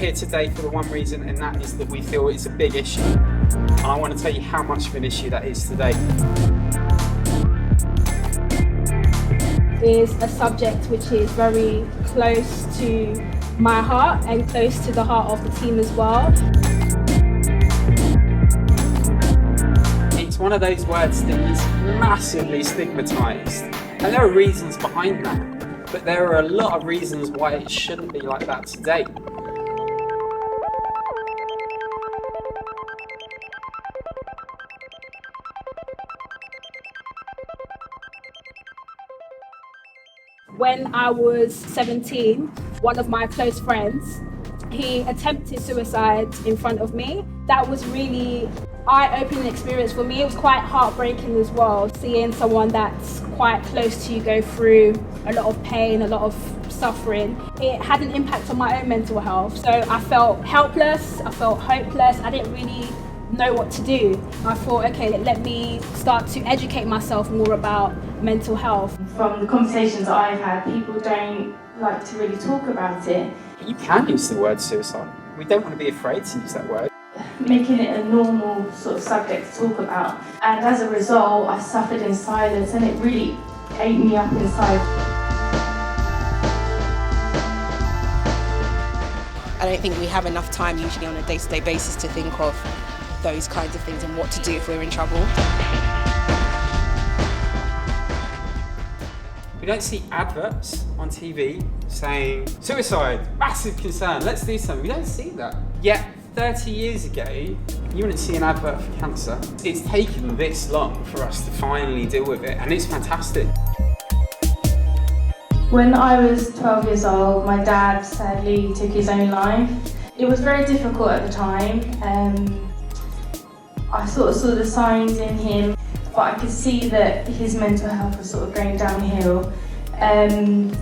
here today for the one reason, and that is that we feel it's a big issue. And I want to tell you how much of an issue that is today. Is a subject which is very close to my heart and close to the heart of the team as well. It's one of those words that is massively stigmatised, and there are reasons behind that, but there are a lot of reasons why it shouldn't be like that today. When I was 17, one of my close friends, he attempted suicide in front of me. That was really eye-opening experience for me. It was quite heartbreaking as well, seeing someone that's quite close to you go through a lot of pain, a lot of suffering. It had an impact on my own mental health. So I felt helpless, I felt hopeless, I didn't really know what to do. I thought, okay, let me start to educate myself more about mental health. From the conversations that I've had, people don't like to really talk about it. You can use the word suicide. We don't want to be afraid to use that word. Making it a normal sort of subject to talk about. And as a result, I suffered in silence, and it really ate me up inside. I don't think we have enough time usually on a day-to-day basis to think of those kinds of things and what to do if we're in trouble. We don't see adverts on TV saying, suicide, massive concern, let's do something. We don't see that. Yet 30 years ago, you wouldn't see an advert for cancer. It's taken this long for us to finally deal with it, and it's fantastic. When I was 12 years old, my dad sadly took his own life. It was very difficult at the time. I sort of saw the signs in him, but I could see that his mental health was sort of going downhill. And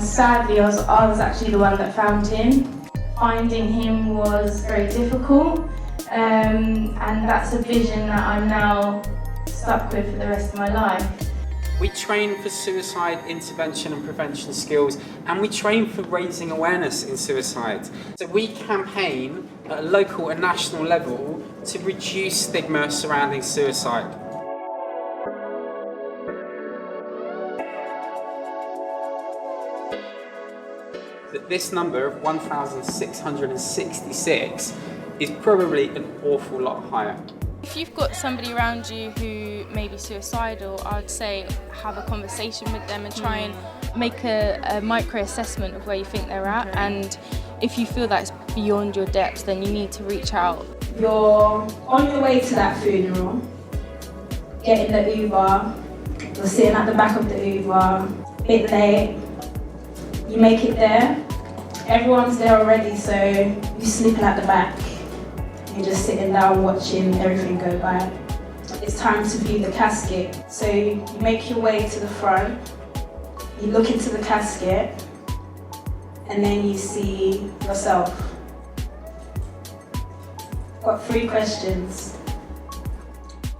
sadly, I was actually the one that found him. Finding him was very difficult, and that's a vision that I'm now stuck with for the rest of my life. We train for suicide intervention and prevention skills, and we train for raising awareness in suicide. So we campaign at a local and national level to reduce stigma surrounding suicide. That this number of 1,666 is probably an awful lot higher. If you've got somebody around you who may be suicidal, I would say have a conversation with them and try and make a micro-assessment of where you think they're at. And if you feel that's beyond your depths, then you need to reach out. You're on your way to that funeral, getting the Uber, you're sitting at the back of the Uber, a bit late, you make it there, everyone's there already, so you sleep at the back. You're just sitting down watching everything go by. It's time to view the casket. So you make your way to the front, you look into the casket, and then you see yourself. Got 3 questions.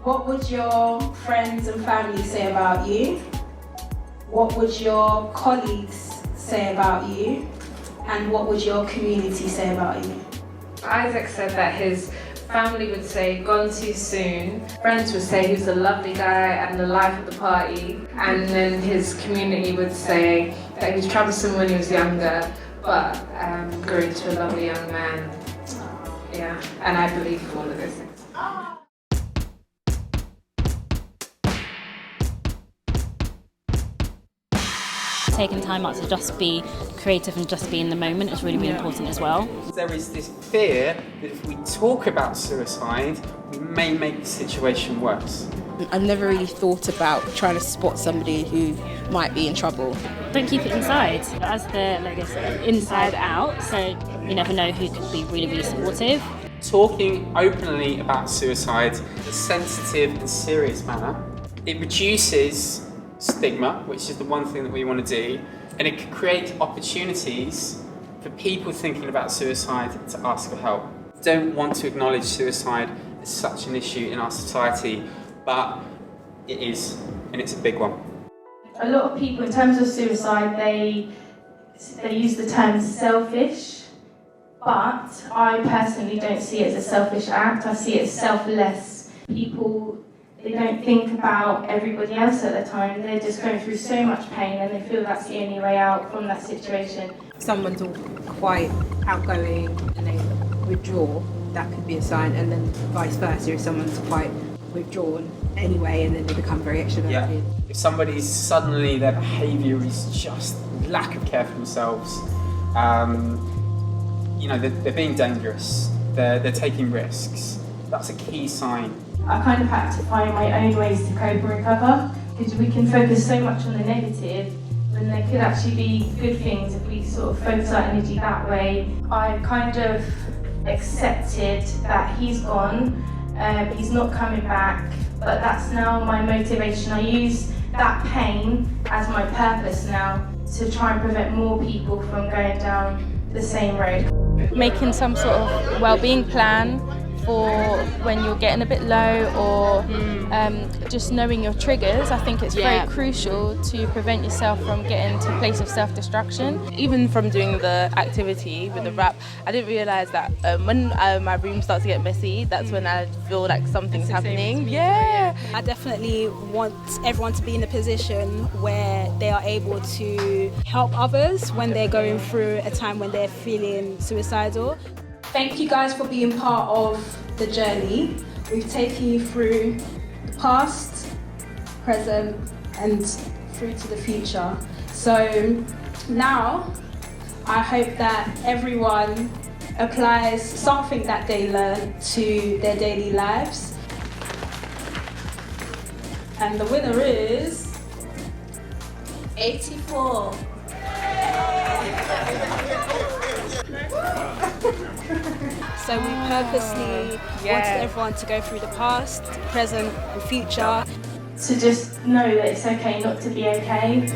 What would your friends and family say about you? What would your colleagues say about you? And what would your community say about you? Isaac said that his family would say, gone too soon. Friends would say he was a lovely guy and the life of the party. And then his community would say that he was troublesome when he was younger, but grew into a lovely young man. Yeah, and I believe all of those things. Taking time out to just be creative and just be in the moment is really, really important as well. There is this fear that if we talk about suicide, we may make the situation worse. I've never really thought about trying to spot somebody who might be in trouble. Don't keep it inside. As the logo says, inside out, so you never know who could be really, really supportive. Talking openly about suicide in a sensitive and serious manner, it reduces stigma, which is the one thing that we want to do, and it could create opportunities for people thinking about suicide to ask for help. Don't want to acknowledge suicide as such an issue in our society, but it is, and it's a big one. A lot of people, in terms of suicide, they use the term selfish, But I personally don't see it as a selfish act. I see it as selfless. People, they don't think about everybody else at the time. They're just going through so much pain and they feel that's the only way out from that situation. If someone's all quite outgoing and they withdraw, that could be a sign, and then vice versa if someone's quite withdrawn anyway and then they become very extroverted. Yeah. If somebody's suddenly, their behaviour is just lack of care for themselves, you know, they're being dangerous, they're taking risks, that's a key sign. I kind of had to find my own ways to cope and recover, because we can focus so much on the negative when there could actually be good things if we sort of focus our energy that way. I kind of accepted that he's gone, he's not coming back, but that's now my motivation. I use that pain as my purpose now to try and prevent more people from going down the same road. Making some sort of well-being plan for when you're getting a bit low, or just knowing your triggers. I think it's very crucial to prevent yourself from getting to a place of self-destruction. Even from doing the activity with the rap, I didn't realise that when my room starts to get messy, that's when I feel like something's happening. Yeah. I definitely want everyone to be in a position where they are able to help others when they're going through a time when they're feeling suicidal. Thank you guys for being part of the journey. We've taken you through the past, present, and through to the future. So now I hope that everyone applies something that they learn to their daily lives. And the winner is 84. So we purposely wanted everyone to go through the past, present and future. To just know that it's okay not to be okay.